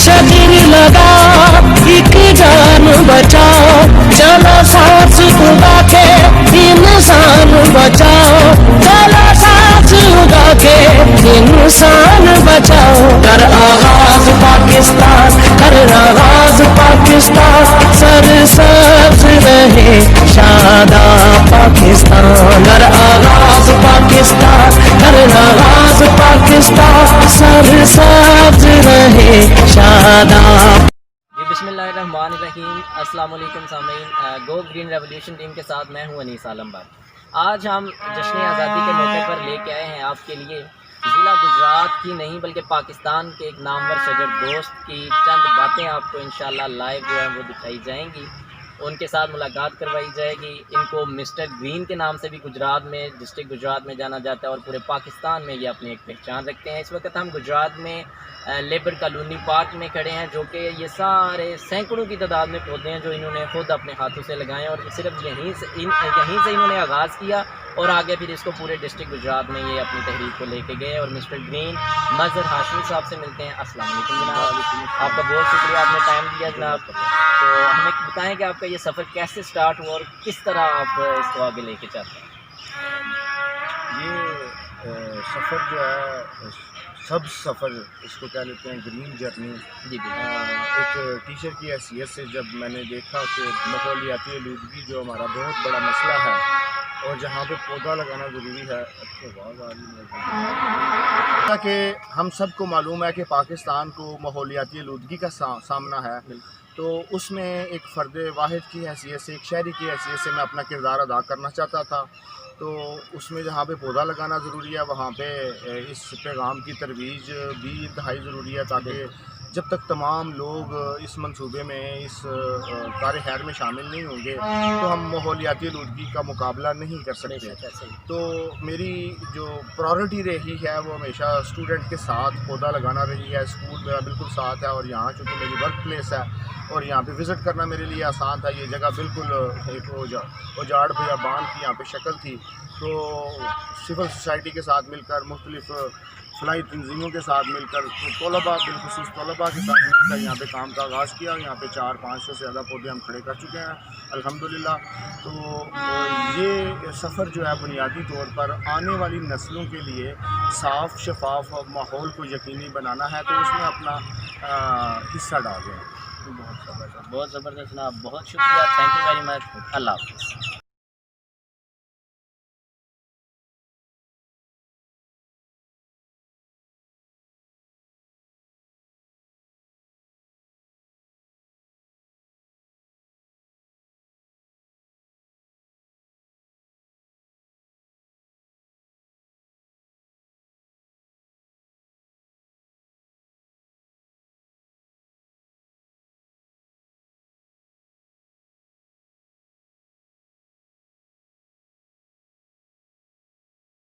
शरीर लगा एक जान बचाओ, चलो सांस उगा के इंसान बचाओ, चलो सांस उगा के इंसान बचाओ। कर आगाज पाकिस्तान, कर आगाज पाकिस्तान, सरसब्ज रहे शादाब पाकिस्तान। कर आगाज पाकिस्तान, कर आगाज पाकिस्तान, सरसब्ज रहे शादाब। जी बिस्मिल्लाहिर्रहमानिर्रहीम। अस्सलाम वालेकुम सामीन। गो ग्रीन रेवोल्यूशन टीम के साथ मैं हूं अनीस आलमबाग। आज हम जश्न आज़ादी के मौके पर लेके आए हैं आपके लिए ज़िला गुजरात की नहीं बल्कि पाकिस्तान के एक नामवर शजर दोस्त की चंद बातें आपको इंशाल्लाह लाइव जो है वो दिखाई जाएंगी, उनके साथ मुलाकात करवाई जाएगी। इनको मिस्टर ग्रीन के नाम से भी गुजरात में, डिस्ट्रिक्ट गुजरात में जाना जाता है और पूरे पाकिस्तान में ये अपनी एक पहचान रखते हैं। इस वक्त हम गुजरात में लेबर कॉलोनी पार्क में खड़े हैं, जो कि ये सारे सैकड़ों की तादाद में पौधे हैं जो इन्होंने खुद अपने हाथों से लगाए और सिर्फ यहीं से इन्होंने आगाज़ किया और आगे फिर इसको पूरे डिस्ट्रिक्ट गुजरात में ये अपनी तहरीर को लेके गए। और मिस्टर ग्रीन मज़हर हाशमी साहब से मिलते हैं। अस्सलाम वालेकुम जनाब, आपका बहुत शुक्रिया, आपने टाइम दिया जनाब। तो हमें बताएं कि आपका ये सफ़र कैसे स्टार्ट हुआ और किस तरह आप इसको आगे लेके चलते हैं। ये सफ़र जो है सब सफ़र इसको क्या लेते हैं, ग्रीन जर्नी। जी जी एक टीचर की हैसियत से जब मैंने देखा कि माहौलियाती आलूदगी जो हमारा बहुत बड़ा मसला है और जहाँ पे पौधा लगाना ज़रूरी है। ताकि हम सबको मालूम है कि पाकिस्तान को माहौलियाती आलूदगी का सामना है, तो उसमें एक फ़र्द वाहिद की हैसियत से, एक शहरी की हैसियत से मैं अपना किरदार अदा करना चाहता था। तो उसमें जहाँ पे पौधा लगाना ज़रूरी है वहाँ पे इस पैगाम की तरवीज भी इंतहाई ज़रूरी है, ताकि जब तक तमाम लोग इस मंसूबे में, इस कार खैर में शामिल नहीं होंगे तो हम माहौलियाती आलूदगी का मुकाबला नहीं कर सकते। तो मेरी जो प्रायोरिटी रही है वो हमेशा स्टूडेंट के साथ पौधा लगाना रही है। स्कूल मेरा बिल्कुल साथ है और यहाँ चूँकि मेरी वर्क प्लेस है और यहाँ पे विज़िट करना मेरे लिए आसान था। ये जगह बिल्कुल एक उजाड़ बियाबान की यहाँ पे शक्ल थी। तो सिविल सोसाइटी के साथ मिलकर, मुख्तलिफ फलाई तंजीमों के साथ मिलकर, तो तलबा, बिलखुसूस तलबा के साथ मिलकर यहाँ पे काम का आगाज़ किया। यहाँ पे 400-500 से ज़्यादा पौधे हम खड़े कर चुके हैं अल्हम्दुलिल्लाह। तो ये सफ़र जो है बुनियादी तौर पर आने वाली नस्लों के लिए साफ़ शफाफ माहौल को यकीनी बनाना है, तो उसमें अपना हिस्सा डाल रहे हैं। बहुत ज़बरदस्त जनाब, बहुत शुक्रिया, थैंक यू वेरी मच, अल्लाह हाफ़िज़।